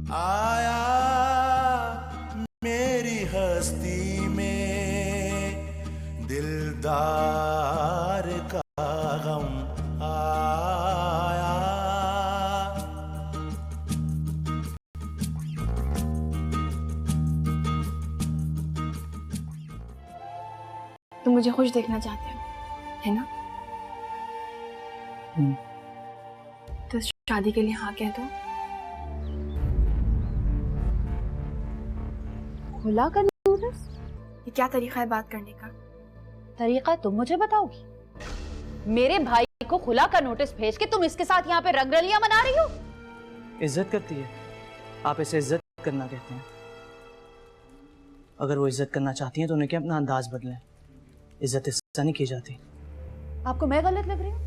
आया मेरी हस्ती में दिलदार का गम आया। तुम मुझे खुश देखना चाहते हो, है ना? तो शादी के लिए हाँ कह दो। खुला कर नोटिस? ये क्या तरीका है बात करने का? तरीका तुम मुझे बताओगी? मेरे भाई को खुला का नोटिस भेज के तुम इसके साथ यहाँ पे रंगरलियां मना रही हो? इज्जत करती है, आप इसे इज्जत करना कहते हैं। अगर वो इज्जत करना चाहती हैं तो उन्हें क्या अपना अंदाज बदलें। इज्जत इससे नहीं की जाती। आपको मैं गलत लग रही हूँ?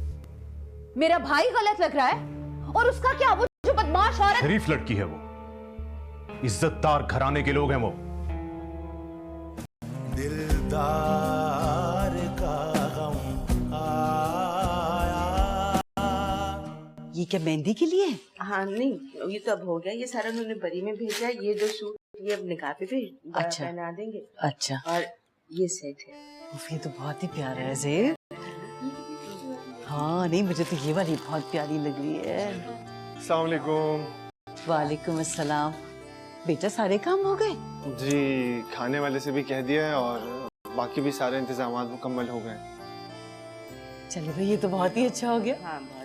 मेरा भाई गलत लग रहा है? और उसका क्या, वो जो बदमाश औरत। शरीफ लड़की है वो, इज्जतदार घराने के लोग हैं वो। दिलदार का गम आया। ये क्या मेहंदी के लिए है? हाँ नहीं, ये तो अब हो गया। ये सारा उन्होंने बरी में भेजा है। ये जो सूट ये अब निकाह पे भी अच्छा पहना देंगे। अच्छा, और ये सेट है। ये तो बहुत ही प्यारा है ज़ेब। हाँ नहीं, मुझे तो ये वाली बहुत प्यारी लग रही है। अस्सलाम वालेकुम। वालेकुम अस्सलाम। बेटा सारे काम हो गए? जी, खाने वाले से भी कह दिया है और बाकी भी सारे इंतजामात मुकम्मल हो गए। चलो भाई, ये तो बहुत ही अच्छा हो गया। हाँ बहुत।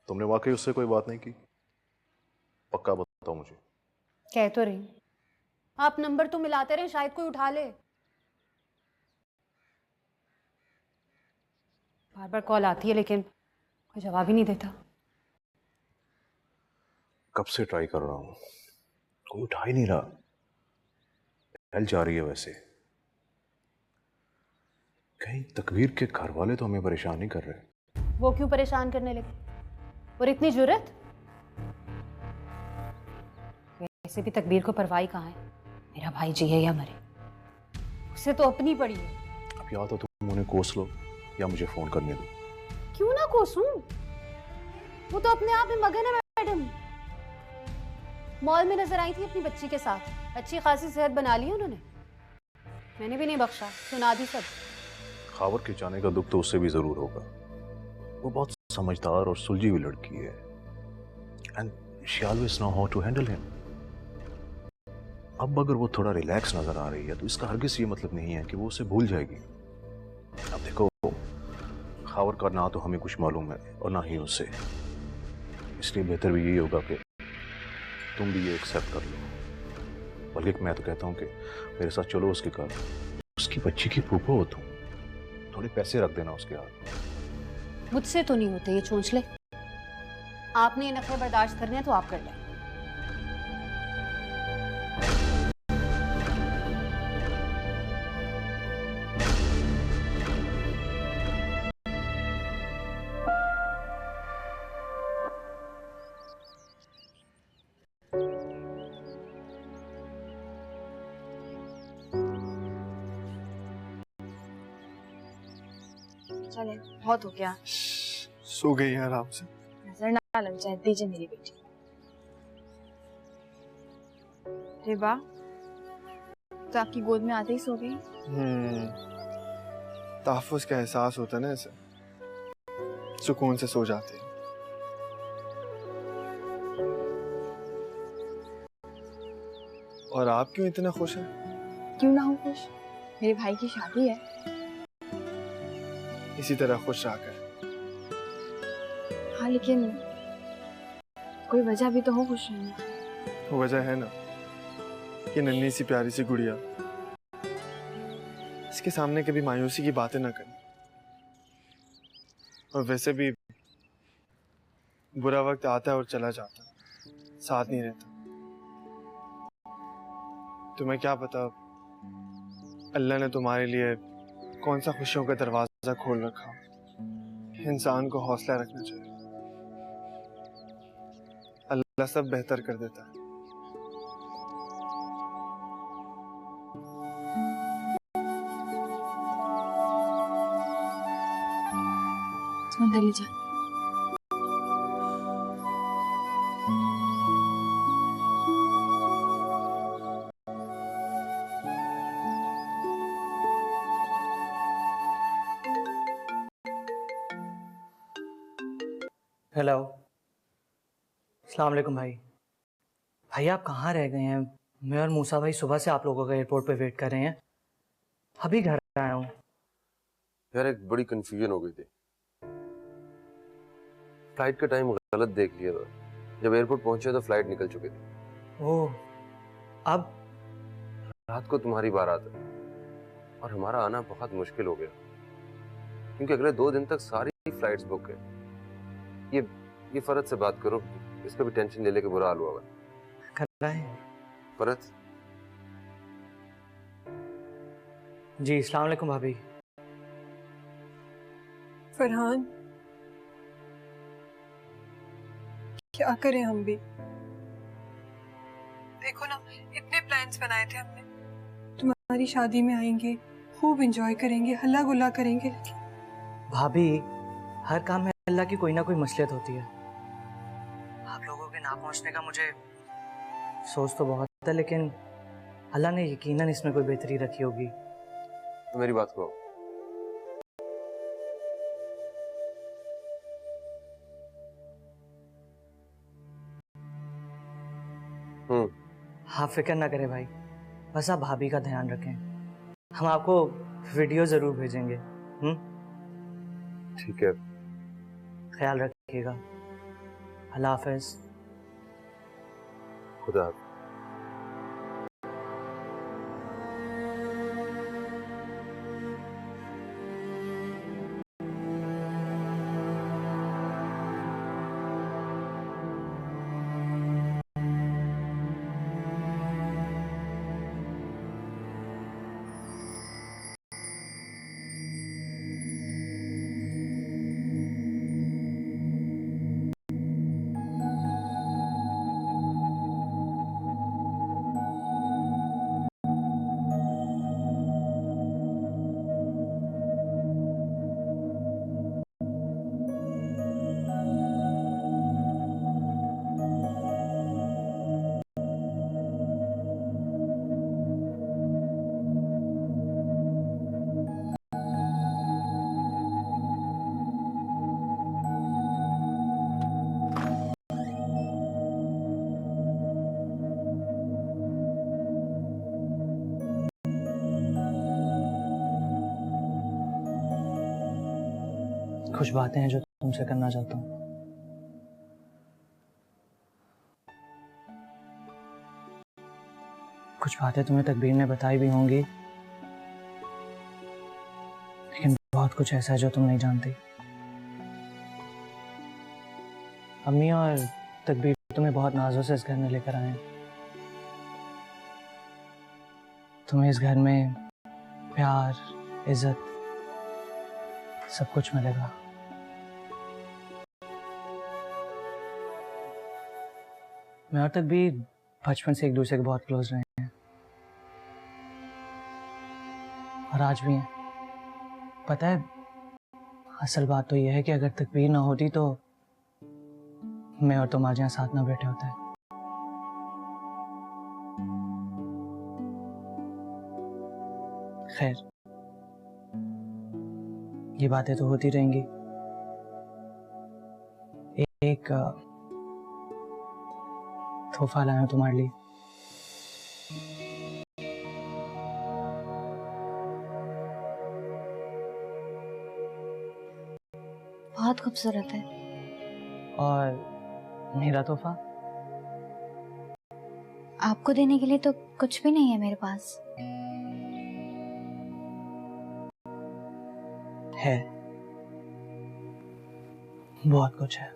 तुमने वाकई उससे कोई बात नहीं की? पक्का बताओ मुझे। कह तो रही, आप नंबर तो मिलाते रहे, शायद कोई उठा ले। बार बार कॉल आती है लेकिन कोई जवाब ही नहीं देता। कब से ट्राई कर रहा हूं, कोई उठा ही नहीं रहा। पहल जा रही है वैसे। कहीं तकवीर के घर वाले तो हमें परेशान नहीं कर रहे? वो क्यों परेशान करने लगे? और इतनी जुर्रत? वैसे भी तकबीर को परवाही कहाँ है, मेरा भाई जिए या मरे, उसे तो अपनी पड़ी है। अब या तो तुम उन्हें कोस लो या मुझे फोन करने दो। क्यों ना कोसूं? वो तो अपने आप में मगन है मैडम। मॉल में नजर आई थी अपनी बच्ची के साथ, अच्छी खासी सेहत बना ली उन्होंने। मैंने भी नहीं बख्शा, सुना दी सब। खावर के जाने का दुख तो उससे भी जरूर होगा। वो बहुत समझदार और सुलझी हुई लड़की है। And she always know how to handle him. अब अगर वो थोड़ा रिलैक्स नजर आ रही है तो इसका हरगिज ये मतलब नहीं है कि वो उसे भूल जाएगी। अब देखो, खावर का ना तो हमें कुछ मालूम है और ना ही उसे, इसलिए बेहतर भी यही होगा कि तुम भी ये एक्सेप्ट कर लो। बल्कि मैं तो कहता हूँ कि मेरे साथ चलो उसके घर। उसकी बच्ची की फूफो हो तुम, थोड़े पैसे रख देना उसके हाथ। मुझसे तो नहीं होते ये चोंचले। आपने ये नखरे बर्दाश्त करने हैं तो आप कर लें। चले, बहुत हो गया। सो गई है आराम से। नजर ना लग जाए, दीजिए मेरी बेटी। रिबा तो आपकी गोद में आते ही सो गई? तहफ़्फ़ुज़ का एहसास होता है ना, ऐसे सुकून से सो जाते हैं। और आप क्यों इतना खुश हैं? क्यों ना हो खुश, मेरे भाई की शादी है। इसी तरह खुश रहा कर। हाँ लेकिन कोई वजह भी तो हो खुश रहने की। वो वजह है ना, ये नन्ही सी प्यारी सी गुड़िया, इसके सामने कभी मायूसी की बातें ना करनी। और वैसे भी बुरा वक्त आता है और चला जाता है, साथ नहीं रहता। तुम्हें क्या पता अल्लाह ने तुम्हारे लिए कौन सा खुशियों का दरवाजा खोल रखा हो। इंसान को हौसला रखना चाहिए, अल्लाह सब बेहतर कर देता है। सौंदर्य जान, हेलो, अस्सलाम वालेकुम भाई। भाई आप कहाँ रह गए हैं? मैं और मूसा भाई सुबह से आप लोगों का एयरपोर्ट पे वेट कर रहे हैं। अभी घर आया हूँ। यार एक बड़ी कंफ्यूजन हो गई थी। फ्लाइट का टाइम गलत देख लिया था। जब एयरपोर्ट पहुंचे तो फ्लाइट निकल चुकी थी। ओह, अब रात को तुम्हारी बारात है और हमारा आना बहुत मुश्किल हो गया, क्योंकि अगले 2 दिन तक सारी फ्लाइट्स बुक है। ये फरत से बात करो, इसका भी टेंशन ले लेके बुरा हाल हुआ है। कर रहा है। फरत जी, अस्सलाम वालेकुम भाभी। फरहान, क्या करें हम भी? देखो ना, इतने प्लान्स बनाए थे हमने, तुम्हारी शादी में आएंगे, खूब एंजॉय करेंगे, हल्ला गुल्ला करेंगे। भाभी, हर काम में अल्लाह की कोई ना कोई मसलियत होती है। आप लोगों के ना पहुंचने का मुझे सोच तो बहुत है, लेकिन अल्लाह ने यकीनन इसमें कोई बेहतरी रखी होगी। तो मेरी बात को हाँ, फिक्र ना करें भाई, बस आप भाभी का ध्यान रखें। हम आपको वीडियो जरूर भेजेंगे। ठीक है, ख्याल रखिएगा। अल्लाह हाफिज। खुदा। कुछ बातें हैं जो तुमसे करना चाहता हूँ। कुछ बातें तुम्हें तकबीर ने बताई भी होंगी, लेकिन बहुत कुछ ऐसा है जो तुम नहीं जानती। अम्मी और तकबीर तुम्हें बहुत नाजों से इस घर में लेकर आए हैं। तुम्हें इस घर में प्यार, इज्जत, सब कुछ मिलेगा। मैं और तकबीर बचपन से एक दूसरे के बहुत क्लोज रहे हैं और आज भी हैं। पता है, असल बात तो यह है कि अगर तकबीर ना होती तो मैं और तुम आज यहाँ साथ ना बैठे होते। खैर, ये बातें तो होती रहेंगी। एक तोहफा लाया हूं तुम्हारे लिए। बहुत खूबसूरत है। और मेरा तोहफा आपको देने के लिए तो कुछ भी नहीं है मेरे पास। है, बहुत कुछ है।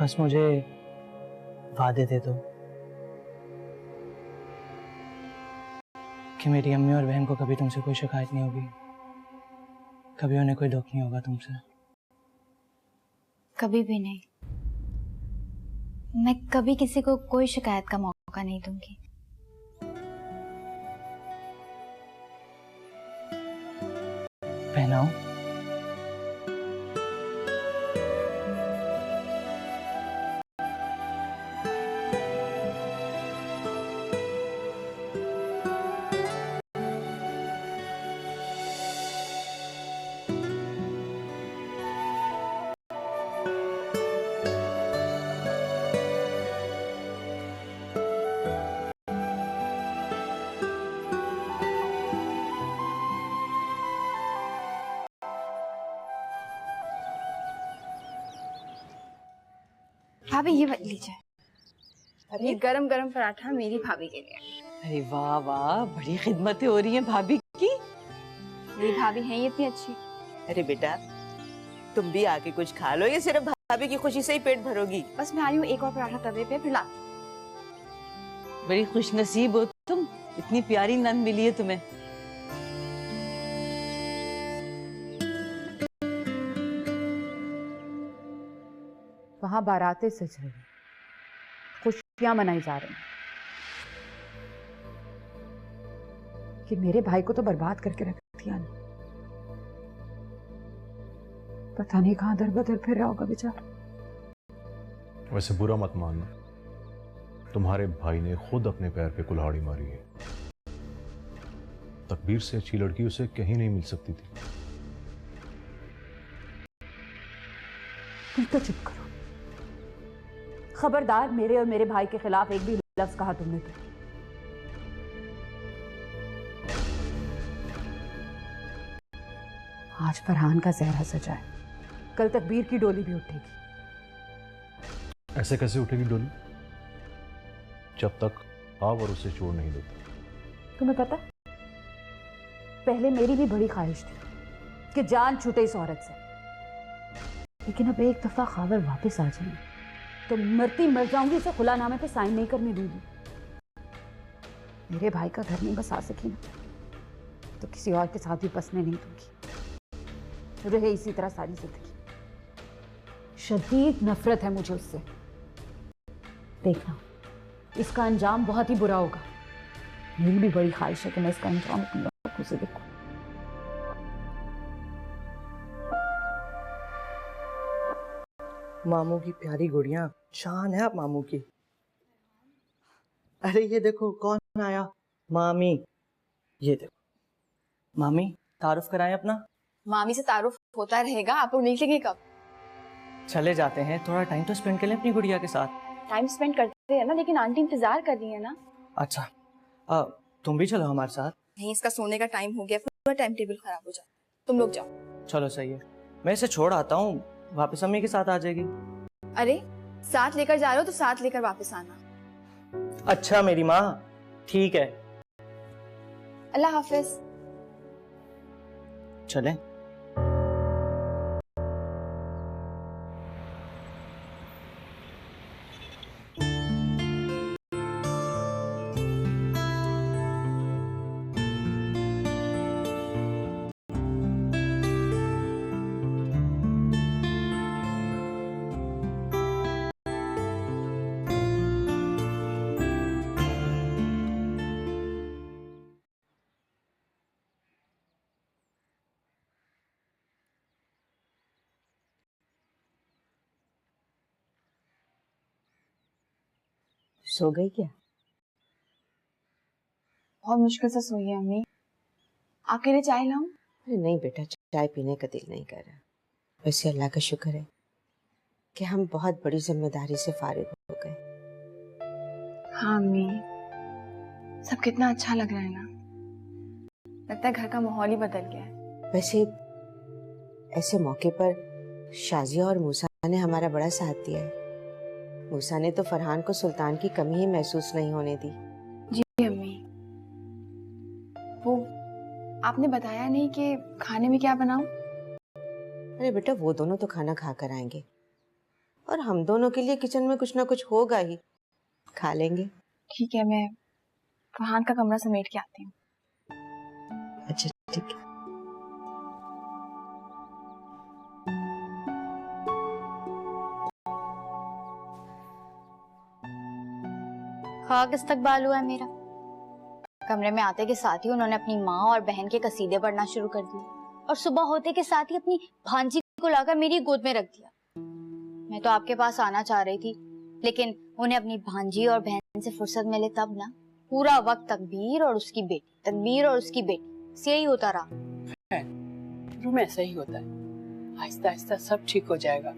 बस मुझे वादे दे दो कि मेरी अम्मी और बहन को कभी तुमसे कोई शिकायत नहीं होगी, कभी उन्हें कोई दुख नहीं होगा तुमसे। कभी भी नहीं। मैं कभी किसी को कोई शिकायत का मौका नहीं दूंगी। पहनाओ। भाभी ये लीजिए, ये गरम गरम पराठा मेरी भाभी के लिए। अरे वाह वाह, बड़ी खिदमतें हो रही हैं भाभी की। मेरी भाभी है इतनी अच्छी। अरे बेटा, तुम भी आके कुछ खा लो, ये सिर्फ भाभी की खुशी से ही पेट भरोगी। बस मैं आई हूँ, एक और पराठा तवे पे फिर लाती। बड़ी खुशनसीब हो तुम, इतनी प्यारी नंद मिली है तुम्हें। वहां बारातें सज रही, खुशियां मनाई जा रही कि मेरे भाई को तो बर्बाद करके रख दिया ने। पता नहीं कहां दर बदर फिर रहा होगा बेचारा। वैसे बुरा मत मानना, तुम्हारे भाई ने खुद अपने पैर पे कुल्हाड़ी मारी है। तकदीर से अच्छी लड़की उसे कहीं नहीं मिल सकती थी। तुम तो चुप करो। खबरदार, मेरे और मेरे भाई के खिलाफ एक भी लफ्ज कहा तुमने तो। आज फरहान का जहरा सजा है, कल तकबीर की डोली भी उठेगी। ऐसे कैसे उठेगी डोली जब तक आप और उसे छोड़ नहीं देते? तुम्हें पता, पहले मेरी भी बड़ी ख्वाहिश थी कि जान छूटे इस औरत से, लेकिन अब एक दफा खावर वापस आ जाए तो मरती मर जाऊंगी, इसे खुलानामे पे साइन नहीं करने दूंगी। मेरे भाई का घर नहीं बसा सकी ना, तो किसी और के साथ भी बसने नहीं दूंगी। रहे इसी तरह सारी जिंदगी। शदीद नफरत है मुझे उससे। देखना, इसका अंजाम बहुत ही बुरा होगा। मेरी भी बड़ी ख्वाहिश है कि मैं इसका अंजाम अपनी आंखों से देखूं। मामू की प्यारी गुड़िया, शान है आप मामू की। अरे ये देखो कौन आया, मामी। ये देखो मामी, तारुफ कराएं अपना। मामी से तारुफ होता रहेगा, आप लोग निकलेंगे कब? चले जाते हैं, थोड़ा टाइम तो स्पेंड कर लें अपनी गुड़िया के साथ। टाइम स्पेंड करते हैं ना, लेकिन आंटी इंतजार कर रही है ना। अच्छा तुम भी चलो हमारे साथ। नहीं, इसका सोने का टाइम हो गया, पूरा टाइम टेबल खराब हो जाता। तुम लोग जाओ। चलो सही है, मैं इसे छोड़ आता हूँ, वापस अम्मी के साथ आ जाएगी। अरे साथ लेकर जा रहे हो तो साथ लेकर वापस आना। अच्छा मेरी माँ, ठीक है। अल्लाह हाफिज। चलें। सो गई क्या? बहुत मुश्किल से सोई है अम्मी। आपके लिए चाय लाऊं? अरे नहीं बेटा, चाय पीने का दिल नहीं कर रहा। वैसे अल्लाह का शुक्र है कि हम बहुत बड़ी जिम्मेदारी से फारिग हो गए। हाँ अम्मी, सब कितना अच्छा लग रहा है ना। लगता है घर का माहौल ही बदल गया है। वैसे ऐसे मौके पर शाजिया और मूसा ने हमारा बड़ा साथ दिया है। मूसा ने तो फरहान को सुल्तान की कमी ही महसूस नहीं होने दी। जी अम्मी। वो आपने बताया नहीं कि खाने में क्या बनाऊं? अरे बेटा, वो दोनों तो खाना खा कर आएंगे और हम दोनों के लिए किचन में कुछ ना कुछ होगा ही, खा लेंगे। ठीक है, मैं फरहान का कमरा समेट के आती हूँ। अच्छा ठीक है। खाक इस्तकबाल हुआ है मेरा। कमरे में आते के साथ ही उन्होंने अपनी माँ और बहन के कसीदे पढ़ना शुरू कर दिए और सुबह होते के साथ ही अपनी भांजी को लाकर मेरी गोद में रख दिया। मैं तो आपके पास आना चाह रही थी, लेकिन उन्हें अपनी भांजी और बहन से फुर्सत मिले तब ना। पूरा वक्त तकबीर और उसकी बेटी, तकबीर और उसकी बेटी, यही होता रहा। शुरू में ऐसा ही होता है, आहिस्ता आहिस्ता सब ठीक हो जाएगा।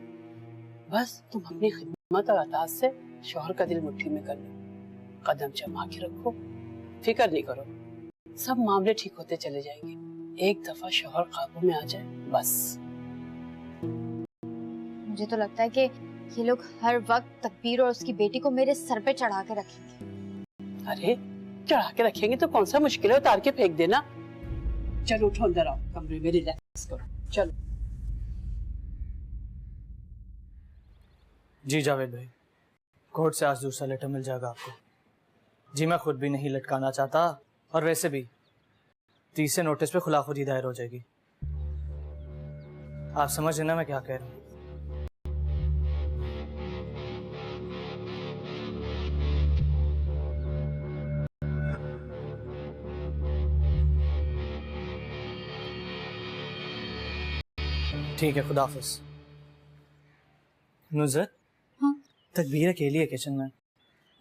बस तुम अपनी खिदमत और अताअत से शौहर का दिल मुट्ठी में कर लो, कदम जमा के रखो, फिक्र नहीं करो, सब मामले ठीक होते चले जाएंगे। एक दफा शौहर काबू में आ जाए बस। मुझे तो लगता है कि ये लोग हर वक्त तकबीर और उसकी बेटी को मेरे सर पे चढ़ा के रखेंगे। अरे चढ़ा के रखेंगे तो कौन सा मुश्किल है, उतार के फेंक देना। चलो उठो, अंदर आओ, कमरे में रिलैक्स करो, चलो। जी जावेद भाई, कोर्ट से आज दूसरा लेटर मिल जाएगा आपको। जी मैं खुद भी नहीं लटकाना चाहता, और वैसे भी 30 नोटिस पे खुलाफुदी दायर हो जाएगी। आप समझ लेना मैं क्या कह रहा हूँ। ठीक है, खुदा हाफिज। नुज़रत, हाँ? तकबीर अकेली है किचन में,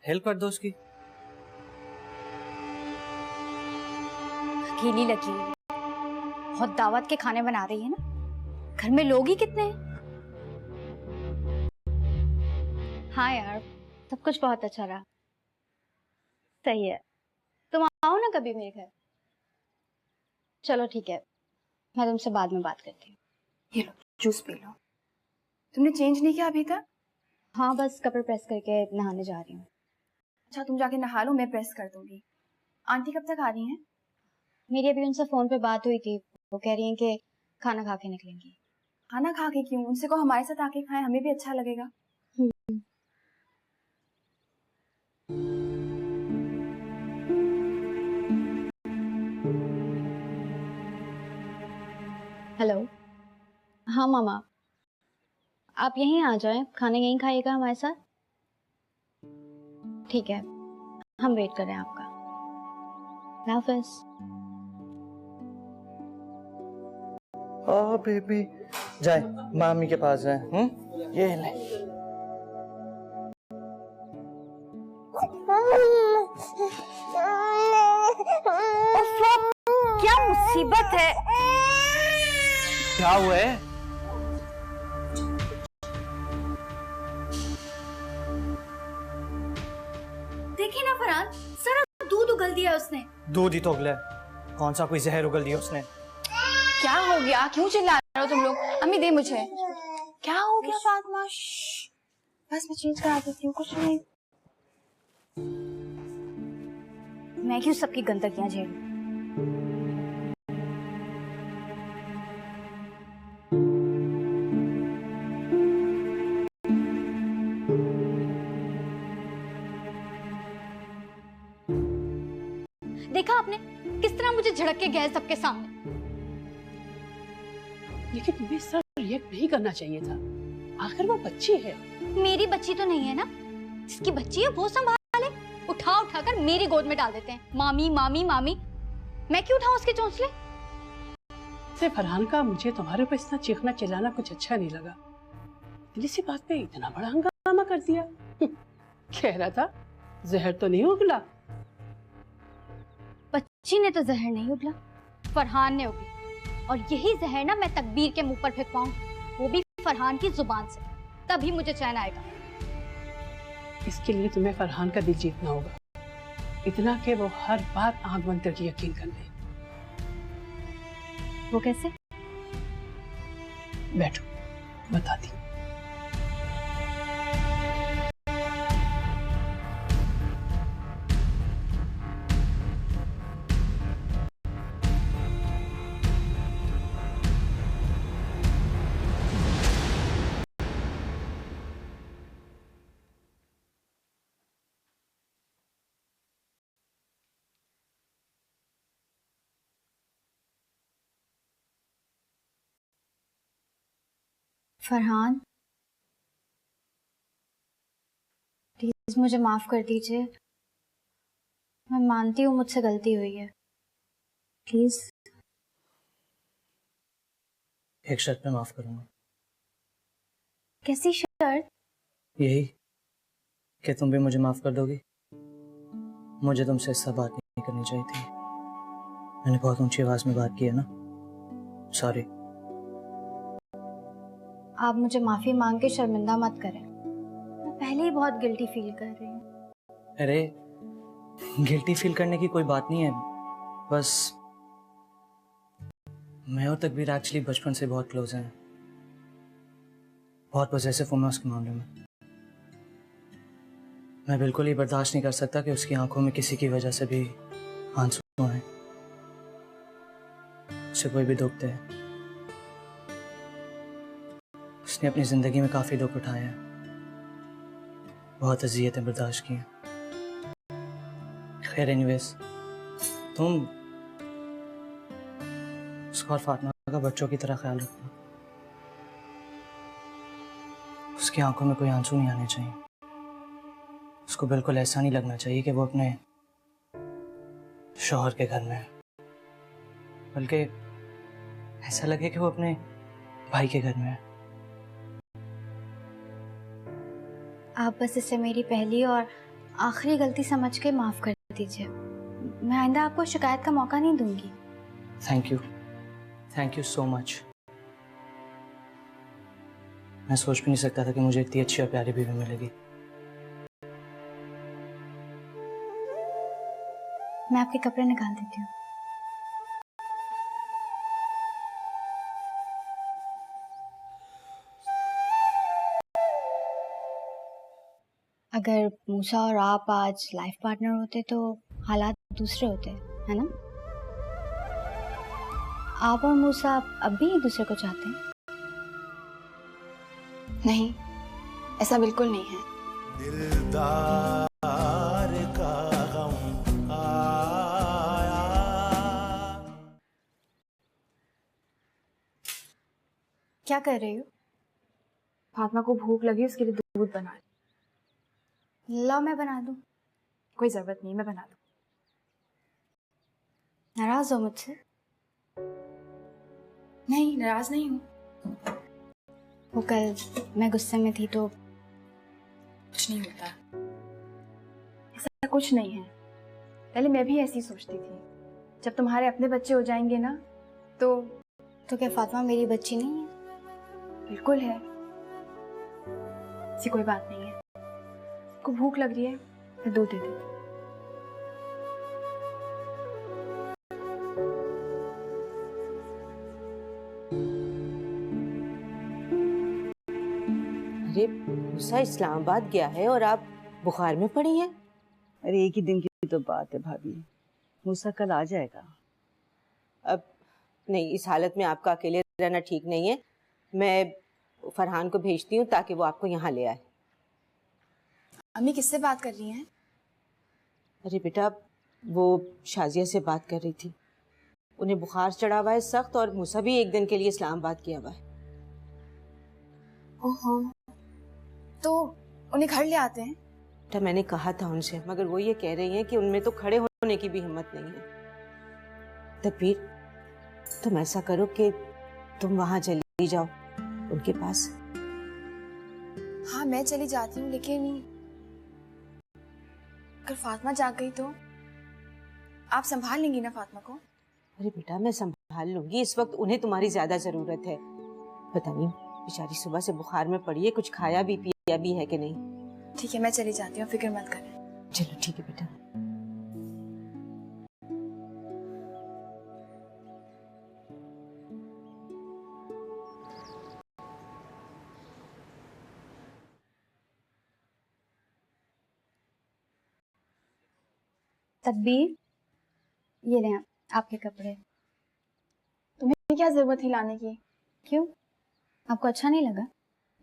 हेल्प कर दो उसकी। अकेली लगी हुई है, बहुत दावत के खाने बना रही है ना, घर में लोग ही कितने हैं। हाँ यार, सब कुछ बहुत अच्छा रहा। सही है, तुम आओ ना कभी मेरे घर। चलो ठीक है, मैं तुमसे बाद में बात करती हूँ। ये लो, जूस पी लो। तुमने चेंज नहीं किया अभी तक? हाँ, बस कपड़े प्रेस करके नहाने जा रही हूँ। अच्छा, तुम जाके नहा लो, मैं प्रेस कर दूंगी। आंटी कब तक आ रही हैं? मेरी अभी उनसे फोन पे बात हुई थी, वो कह रही हैं कि खाना खा के निकलेंगी। खाना खा के क्यों? उनसे को हमारे साथ आके खाएं, हमें भी अच्छा लगेगा। हेलो, हाँ मामा, आप यहीं आ जाएं, खाना यहीं खाइएगा हमारे साथ। ठीक है, हम वेट कर रहे हैं आपका। अल्लाह हाफिज़। ओ बेबी, जाए मामी के पास जाए। ये ले। क्या मुसीबत है? क्या हुआ है? देखिए ना फरहान, सारा दूध उगल दिया उसने। दूध ही तो उगला है, कौन सा कोई जहर उगल दिया उसने? क्या हो गया? क्यों चिल्ला रहे हो तुम लोग? अम्मी दे मुझे। क्या हो गया फातिमा? बस मैं चेंज करा देती हूँ, कुछ नहीं। मैं क्यों सबकी गंदगियां झेलूं? देखा आपने किस तरह मुझे झड़क के गए सबके सामने। लेकिन तुम्हें इस तरह रिएक्ट नहीं करना चाहिए था, आखिर वो बच्ची है। मेरी बच्ची तो नहीं है ना, जिसकी बच्ची है वो संभाले। उठा उठा कर मेरी गोद में डाल देते हैं, मामी मामी मामी। मैं क्यों उठाऊं उसके चोंचले? से फरहान का मुझे तुम्हारे ऊपर इतना चीखना चिल्लाना कुछ अच्छा नहीं लगा। दिल्ली सी बात पे इतना बड़ा हंगामा कर दिया। कह रहा था जहर तो नहीं उगला। बच्ची ने तो जहर नहीं उगला, फरहान ने उगली। और यही जहर ना मैं तकबीर के मुंह पर फेंकवाऊं, वो भी फरहान की जुबान से, तभी मुझे चैन आएगा। इसके लिए तुम्हें फरहान का दिल जीतना होगा, इतना कि वो हर बात आंख बंद करके यकीन कर ले। वो कैसे? बैठो, बताती हूँ। फरहान, प्लीज मुझे माफ कर दीजिए। मैं मानती हूँ मुझसे गलती हुई है, प्लीज। एक शर्त पे माफ करूंगा। कैसी शर्त? यही कि तुम भी मुझे माफ कर दोगी। मुझे तुमसे इससे बात नहीं करनी चाहिए थी। मैंने बहुत ऊंची आवाज में बात की है ना, सॉरी। आप मुझे माफी मांग के शर्मिंदा मत करें, मैं पहले ही बहुत गिल्टी फील कर रही हूँ। अरे गिल्टी फील करने की कोई बात नहीं है, बस मैं और तकबीर एक्चुअली बचपन से बहुत क्लोज हैं। बहुत पॉसेसिव हूं मैं उसके मामले में। मैं बिल्कुल ही बर्दाश्त नहीं कर सकता कि उसकी आंखों में किसी की वजह से भी आंसू आए। उसे कोई भी दुख दे। उसने अपनी जिंदगी में काफी दुख उठाए हैं, बहुत अजियतें बर्दाश्त की हैं। खैर एनीवेज, तुम उसका और फातिमा का बच्चों की तरह ख्याल रखना। उसकी आंखों में कोई आंसू नहीं आने चाहिए। उसको बिल्कुल ऐसा नहीं लगना चाहिए कि वो अपने शौहर के घर में है, बल्कि ऐसा लगे कि वो अपने भाई के घर में है। आप बस इसे मेरी पहली और आखिरी गलती समझ के माफ कर दीजिए। मैं आइंदा आपको शिकायत का मौका नहीं दूंगी। Thank you so much. मैं सोच भी नहीं सकता था कि मुझे इतनी अच्छी और प्यारी बीवी मिलेगी। मैं आपके कपड़े निकाल देती हूँ। अगर मूसा और आप आज लाइफ पार्टनर होते तो हालात दूसरे होते, है ना? आप और मूसा अब भी एक दूसरे को चाहते हैं? नहीं, ऐसा बिल्कुल नहीं है। दिलदार का गम आया। क्या कर रही हो? फातिमा को भूख लगी, उसके लिए दूध बना ली। लाओ मैं बना दूं। कोई जरूरत नहीं, मैं बना दूं। नाराज हो मुझसे? नहीं, नाराज नहीं हूँ। वो कल मैं गुस्से में थी तो कुछ नहीं होता, ऐसा कुछ नहीं है। पहले मैं भी ऐसी सोचती थी। जब तुम्हारे अपने बच्चे हो जाएंगे ना तो क्या फातिमा मेरी बच्ची नहीं है? बिल्कुल है। ऐसी कोई बात नहीं है। को भूख लग रही है, मैं दूध दे देती हूँ। अरे मूसा इस्लामाबाद गया है और आप बुखार में पड़ी हैं? अरे एक ही दिन की तो बात है भाभी, मूसा कल आ जाएगा। अब नहीं, इस हालत में आपका अकेले रहना ठीक नहीं है। मैं फरहान को भेजती हूँ ताकि वो आपको यहाँ ले आए। अम्मी किससे बात कर रही हैं? अरे बेटा, वो शाजिया से बात कर रही थी। उन्हें बुखार चढ़ा हुआ है सख्त, और मूसा भी एक दिन के लिए इस्लामाबाद गया हुआ है। ओहो, तो उन्हें घर ले आते हैं? बेटा मैंने कहा था उनसे, मगर वो ये कह रही हैं कि उनमें तो खड़े होने की भी हिम्मत नहीं है। तकबीर, तुम ऐसा करो कि तुम वहां चली जाओ उनके पास। हाँ मैं चली जाती हूँ, लेकिन अगर फातिमा जाग गई तो आप संभाल लेंगी ना फातिमा को? अरे बेटा मैं संभाल लूंगी, इस वक्त उन्हें तुम्हारी ज्यादा जरूरत है। पता नहीं बेचारी सुबह से बुखार में पड़ी है, कुछ खाया भी पिया भी है कि नहीं। ठीक है, मैं चली जाती हूँ, फिक्र मत करें। चलो ठीक है बेटा। तकबीर, ये लें आपके कपड़े। तुम्हें क्या जरूरत थी लाने की? क्यों, आपको अच्छा नहीं लगा?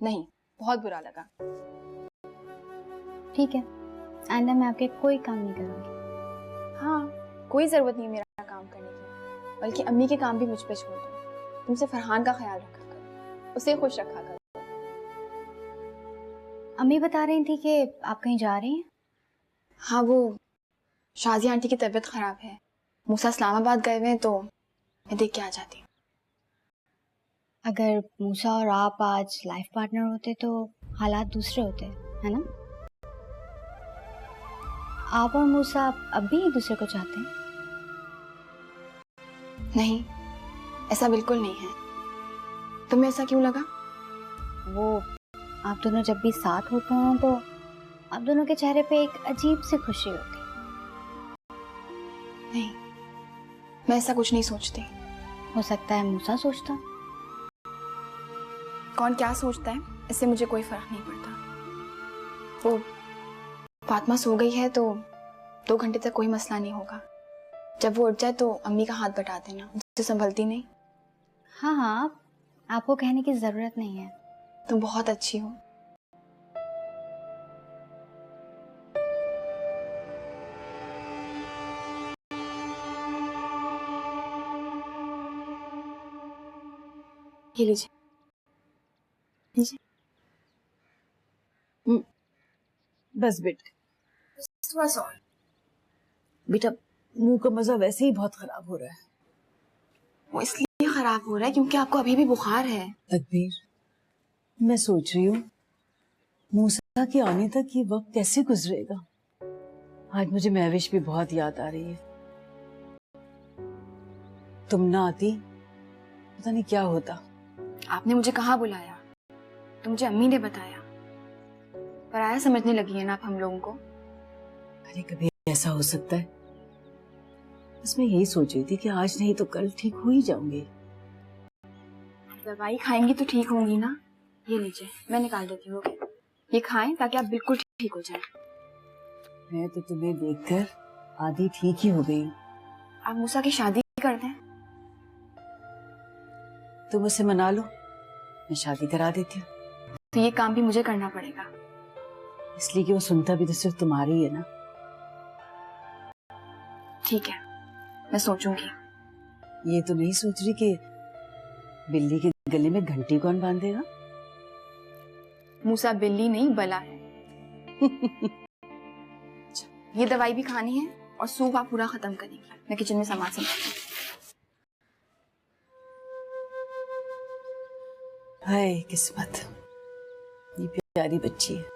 नहीं, बहुत बुरा लगा। ठीक है, आइंदा मैं आपके कोई काम नहीं करूँगी। हाँ, कोई जरूरत नहीं मेरा काम करने की, बल्कि अम्मी के काम भी मुझ पे छोड़ दो। तुमसे फरहान का ख्याल रखा करो, उसे खुश रखा करो। अम्मी बता रही थी कि आप कहीं जा रही हैं। हाँ, वो शाजिया आंटी की तबीयत खराब है, मूसा इस्लामाबाद गए हुए हैं, तो मैं देख के आ जाती हूँ। अगर मूसा और आप आज लाइफ पार्टनर होते तो हालात दूसरे होते, है ना? आप और मूसा अब भी एक दूसरे को चाहते हैं? नहीं, ऐसा बिल्कुल नहीं है। तुम्हें ऐसा क्यों लगा? वो आप दोनों जब भी साथ होते हैं तो आप दोनों के चेहरे पे एक अजीब सी खुशी होती है। नहीं, मैं ऐसा कुछ नहीं सोचती। हो सकता है मूसा सोचता। कौन क्या सोचता है इससे मुझे कोई फर्क नहीं पड़ता। वो फातिमा सो गई है तो 2 घंटे तक कोई मसला नहीं होगा। जब वो उठ जाए तो अम्मी का हाथ बटा देना, उससे संभलती नहीं। हाँ हाँ, आपको कहने की जरूरत नहीं है। तुम बहुत अच्छी हो। ये लीजिए। बस बेटा, थोड़ा सा और। बेटा मुंह का मजा वैसे ही बहुत खराब हो रहा है। वो इसलिए खराब हो रहा है क्योंकि आपको अभी भी बुखार है। तकबीर, मैं सोच रही हूँ मूसा के आने तक ये वक्त कैसे गुजरेगा। आज मुझे महविश भी बहुत याद आ रही है। तुम ना आती पता नहीं क्या होता। आपने मुझे कहाँ बुलाया? तो मुझे अम्मी ने बताया। पराया समझने लगी है ना आप हम लोगों को। अरे कभी ऐसा हो सकता है? बस मैं यही सोच रही थी कि आज नहीं तो कल ठीक हो ही जाऊंगी। दवाई खाएंगी तो ठीक होंगी ना। ये लीजिए, मैं निकाल देती हूँ। ये खाएं ताकि आप बिल्कुल ठीक हो जाएं। मैं तो तुम्हें देखकर आधी ठीक ही हो गई। आप मूसा की शादी कर दें। तुम उसे मना लो, मैं शादी करा देती हूँ। तो ये काम भी मुझे करना पड़ेगा। इसलिए कि वो सुनता भी तो सिर्फ तुम्हारी है ना। ठीक है, मैं सोचूंगी। ये तो नहीं सोच रही कि बिल्ली के गले में घंटी कौन बांधेगा? मूसा बिल्ली नहीं बला है। ये दवाई भी खानी है और सूप आप पूरा खत्म करेंगे। मैं किचन में सामान संभालती हूँ। हाय किस्मत, ये प्यारी बच्ची है।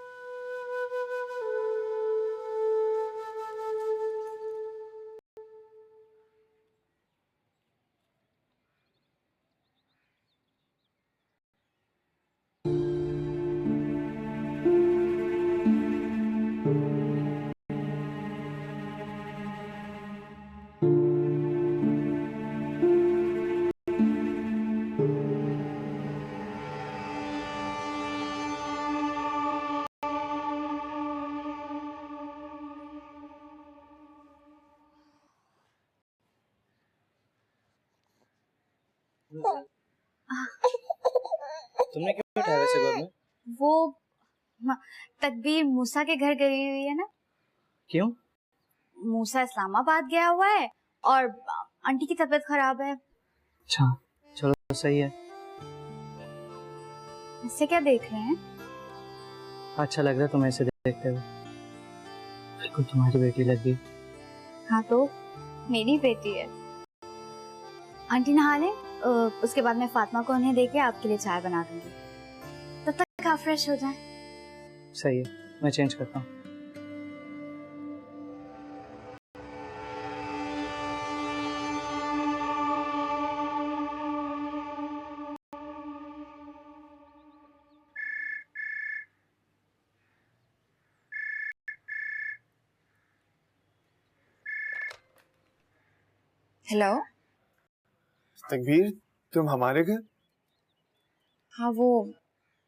तुमने क्यों उठाया वैसे गोद में? वो तकबीर मूसा के घर गई हुई है ना। क्यों? मूसा इस्लामाबाद गया हुआ है और आंटी की तबीयत खराब है। अच्छा चलो सही है। इससे क्या देख रहे हैं? अच्छा लग रहा है तुम्हें ऐसे देखते हुए। बिल्कुल तुम्हारी बेटी लग गई। हाँ तो मेरी बेटी है। आंटी नहा ले, उसके बाद मैं फातिमा को उन्हें देके आपके लिए चाय बना दूंगी। तब तक आप फ्रेश हो जाएं। सही है, मैं चेंज करता हूँ। हेलो। तकबीर, तुम हमारे घर? हाँ, वो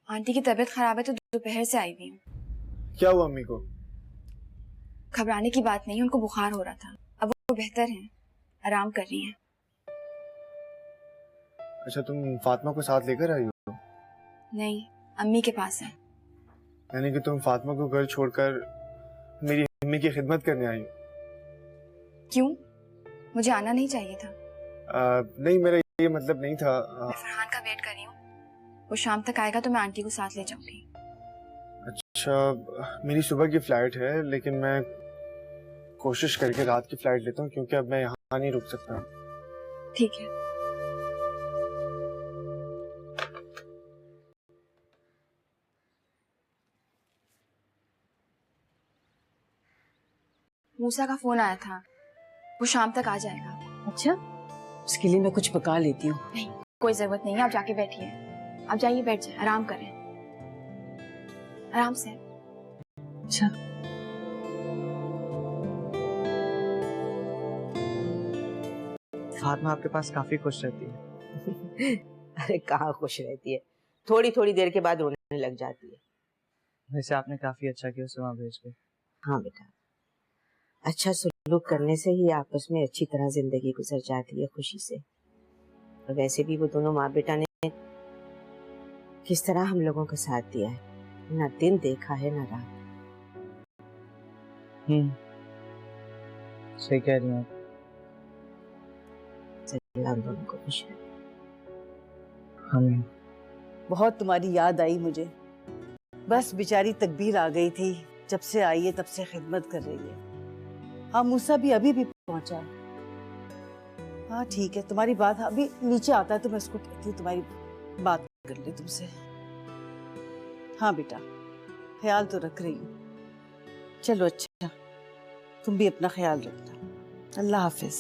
आंटी की तबीयत खराब है तो दोपहर से आई हुई हूँ। क्या हुआ अम्मी को? घबराने की बात नहीं है, उनको बुखार हो रहा था। अब वो बेहतर हैं, आराम कर रही हैं। अच्छा, तुम फातिमा को साथ लेकर आई हो? नहीं, अम्मी के पास है। यानी कि तुम फातिमा को घर छोड़कर मेरी अम्मी की खिदमत करने आई हो? क्यों? मुझे आना नहीं चाहिए था। नहीं, मेरा ये मतलब नहीं था। मैं फरहान का वेट कर रही हूँ। वो शाम तक आएगा तो मैं आंटी को साथ ले जाऊंगी। अच्छा, मेरी सुबह की फ्लाइट है, लेकिन मैं कोशिश करके रात की फ्लाइट लेता हूँ क्योंकि अब मैं यहाँ नहीं रुक सकता। ठीक है। मूसा का फोन आया था, वो शाम तक आ जाएगा। अच्छा, उसके लिए मैं कुछ पका लेती हूँ। नहीं, कोई जरूरत नहीं है, आप जाके बैठिए। आप जाइए, बैठ जाए, आराम करें, आराम से। अच्छा, फातिमा आपके पास काफी खुश रहती है। अरे कहाँ खुश रहती है, थोड़ी थोड़ी देर के बाद रोने लग जाती है। वैसे आपने काफी अच्छा किया उसे वहाँ भेज के। हाँ बेटा, अच्छा सलूक करने से ही आपस में अच्छी तरह जिंदगी गुजर जाती है खुशी से। और वैसे भी वो दोनों माँ बेटा ने किस तरह हम लोगों का साथ दिया है, ना दिन देखा है ना रात। सही कह रही हैं। हम दोनों को खुश है। हमें बहुत तुम्हारी याद आई मुझे। बस बेचारी तकबीर आ गई थी, जब से आई है तब से खिदमत कर रही है। हाँ, मूसा भी अभी भी पहुंचा है। हाँ ठीक है, तुम्हारी बात अभी नीचे आता है तो मैं उसको कहती हूँ तुम्हारी बात कर ले तुमसे। हाँ बेटा, ख्याल तो रख रही हूँ। चलो अच्छा, तुम भी अपना ख्याल रखना। अल्लाह हाफिज।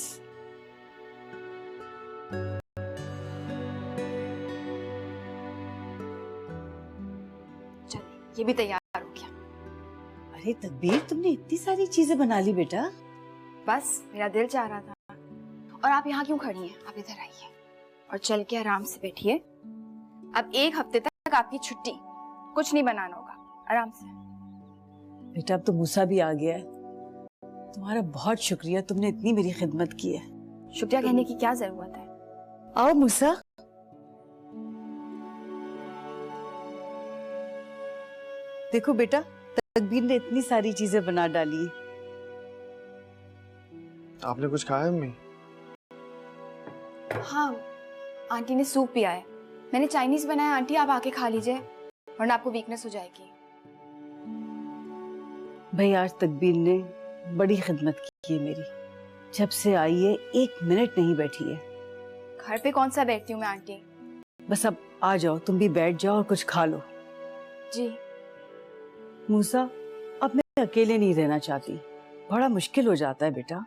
चलिए, ये भी तैयार हो गया। अरे तकबीर, तुमने इतनी सारी चीजें बना ली बेटा। बस मेरा दिल चाह रहा था। और आप यहाँ क्यों खड़ी हैं? आप इधर आइए और चल के आराम से बैठिए। अब 1 हफ्ते तक आपकी छुट्टी, कुछ नहीं बनाना होगा, आराम से। बेटा अब तो मूसा भी आ गया है। तुम्हारा बहुत शुक्रिया, तुमने इतनी मेरी खिदमत की है। शुक्रिया कहने की क्या जरूरत है? आओ मूसा। देखो बेटा, तकबीर ने इतनी सारी चीजें बना डाली। आपने कुछ खाया अम्मी? हाँ, आंटी ने सूप पिया है। मैंने चाइनीज बनाया, आंटी आप आके खा लीजिए, वरना आपको वीकनेस हो जाएगी। भाई आज तकबीर ने बड़ी खिदमत की है मेरी। जब से आई है 1 मिनट नहीं बैठी है। घर पे कौन सा बैठती हूँ मैं आंटी। बस अब आ जाओ, तुम भी बैठ जाओ और कुछ खा लो। जी। मूसा, अब मैं अकेले नहीं रहना चाहती, बड़ा मुश्किल हो जाता है बेटा।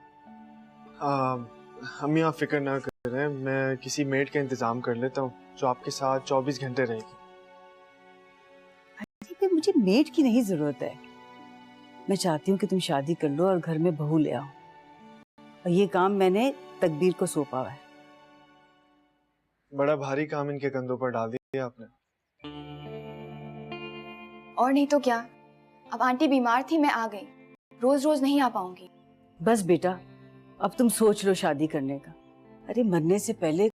अम्मी आप फिक्र ना करें, मैं किसी मेड का इंतजाम कर लेता हूँ जो आपके साथ 24 घंटे रहेगी। अरे मुझे मेड की नहीं जरूरत है। मैं चाहती हूँ कि तुम शादी कर लो और घर में बहू ले आओ। और ये काम मैंने तकबीर को सौंपा है। बड़ा भारी काम इनके कंधों पर डाल दिया आपने। और नहीं तो क्या, अब आंटी बीमार थी, मैं आ गई, रोज रोज नहीं आ पाऊंगी। बस बेटा, अब तुम सोच लो शादी करने का। अरे मरने से पहले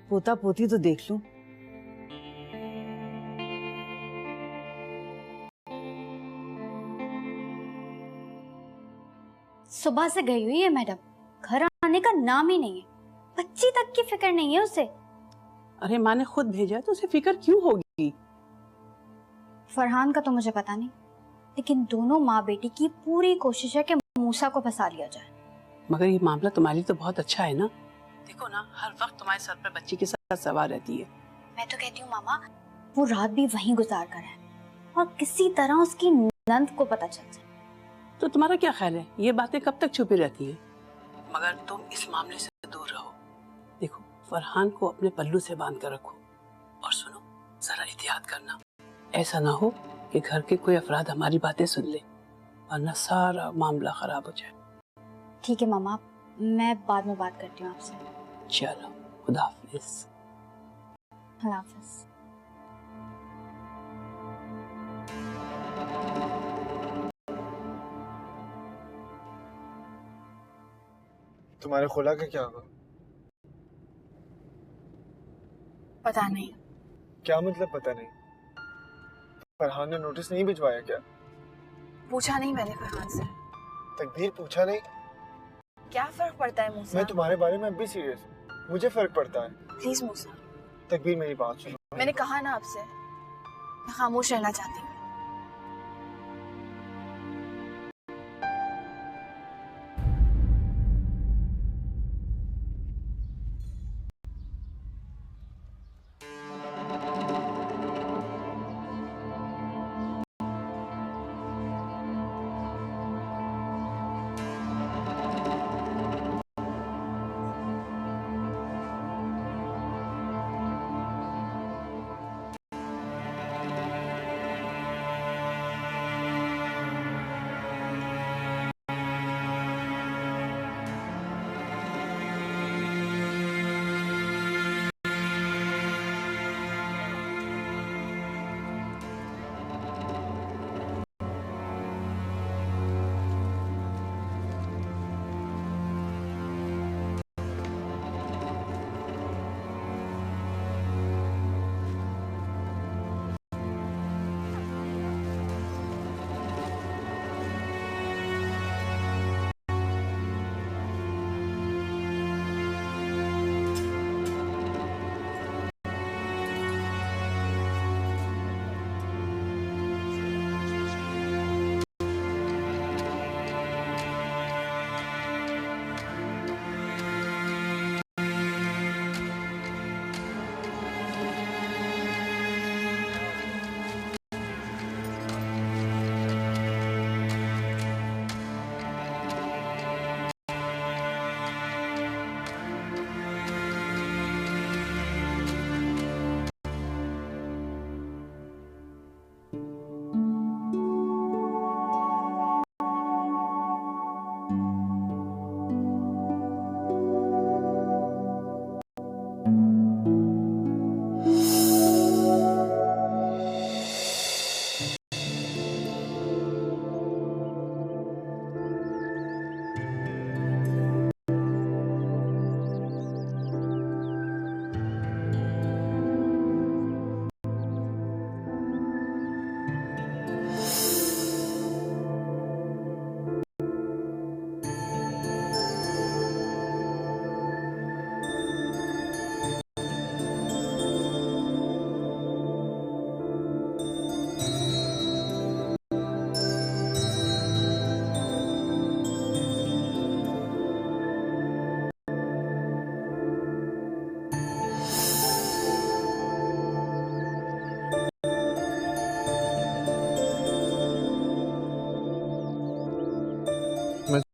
पोता पोती तो देख लूं। सुबह से गई हुई है मैडम, घर आने का नाम ही नहीं है। बच्ची तक की फिक्र नहीं है उसे। अरे माँ ने खुद भेजा है तो उसे फिक्र क्यों होगी? फरहान का तो मुझे पता नहीं, लेकिन दोनों माँ बेटी की पूरी कोशिश है कि मूसा को फंसा लिया जाए। मगर ये मामला तुम्हारे लिए तो बहुत अच्छा है ना। देखो ना, हर वक्त तुम्हारे सर पर बच्ची के साथ सवार रहती है। मैं तो कहती हूँ मामा, वो रात भी वहीं गुजार कर है और किसी तरह उसकी नंद को पता चल जाए। तो तुम्हारा क्या ख्याल है, ये बातें कब तक छुपी रहती हैं? मगर तुम इस मामले से दूर रहो। देखो, फरहान को अपने पल्लू से बांध कर रखो। और सुनो, जरा एहतियात करना, ऐसा ना हो कि घर के कोई अफराद हमारी बातें सुन ले, वरना सारा मामला खराब हो जाए। ठीक है मामा, मैं बाद में बात करती हूँ आपसे। चलो, खुदा हाफिज। अल्लाह हाफिज। तुम्हारे खुला का क्या हुआ? पता नहीं। क्या मतलब पता नहीं? फरहान ने नोटिस नहीं भिजवाया क्या? पूछा नहीं मैंने फरहान से। तकदीर पूछा नहीं? क्या फर्क पड़ता है मूसा? मैं तुम्हारे बारे में अब भी सीरियस हूँ, मुझे फर्क पड़ता है। प्लीज मूसा। तकदीर मेरी बात सुनो। मैंने कहा ना आपसे, मैं खामोश रहना चाहती हूँ।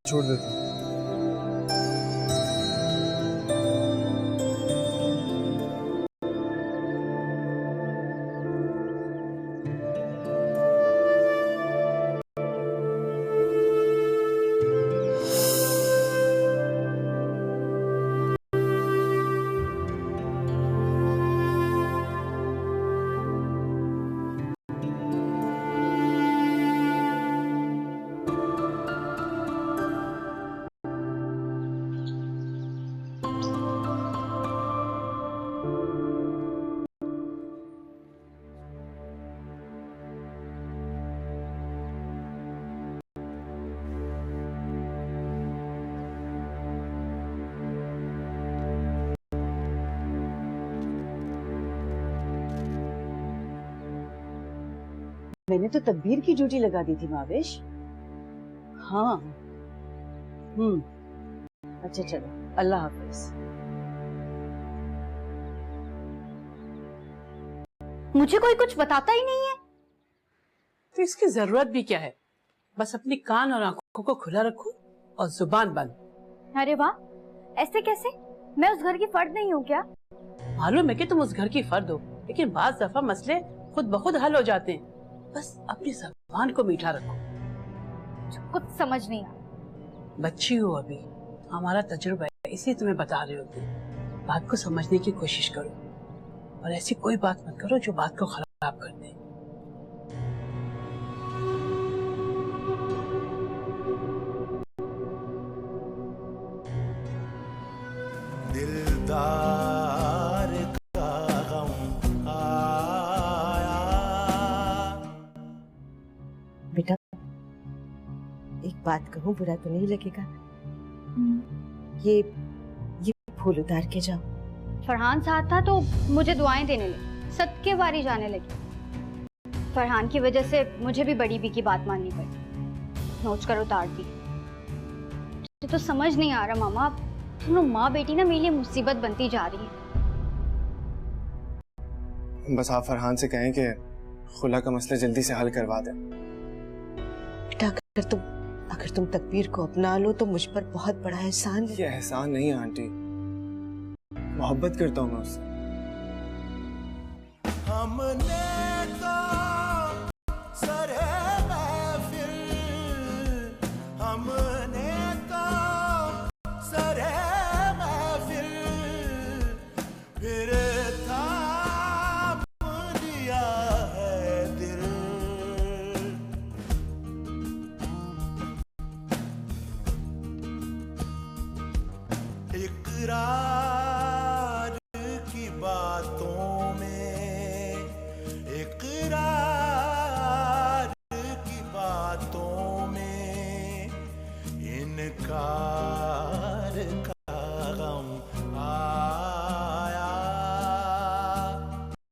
छोड़ देता हूँ। मैंने तो तकबीर की ड्यूटी लगा दी थी मावेश। हाँ। अच्छा चलो, अल्लाह हाफिज। मुझे कोई कुछ बताता ही नहीं है। तो इसकी जरूरत भी क्या है? बस अपनी कान और आंखों को खुला रखो और जुबान बंद। अरे वाह, ऐसे कैसे? मैं उस घर की फर्द नहीं हूँ क्या? मालूम है कि तुम उस घर की फर्द हो, लेकिन बाज दफा मसले खुद ब खुद हल हो जाते हैं। बस अपनी जुबान को मीठा रखो। कुछ समझ नहीं आ। बच्ची हो अभी, हमारा तजुर्बा है, इसी तुम्हें बता रहे होते हैं। बात को समझने की कोशिश करो और ऐसी कोई बात मत करो जो बात को खराब कर दे। दिलदार का गम आया। बेटा एक बात कहूँ, बुरा तो नहीं लगेगा? ये फूल उतार के जाओ। फरहान साथ था तो मुझे दुआएं देने लगे, सदके वारी जाने लगी। फरहान की वजह से मुझे भी बड़ी बी की बात माननी पड़ी, नोच कर उतार दी। तो समझ नहीं आ रहा मामा, दोनों माँ बेटी ना मेरे लिए मुसीबत बनती जा रही है। बस आप फरहान से कहें कि खुला का मसला जल्दी से हल करवा दें। बेटा अगर तुम तकबीर को अपना लो तो मुझ पर बहुत बड़ा एहसान है। ये एहसान नहीं है आंटी, मोहब्बत करता हूँ मैं उससे। हमने तो सरे महफिल, हमने तो सरे महफिल, फिर थाम लिया है दिल। इकरार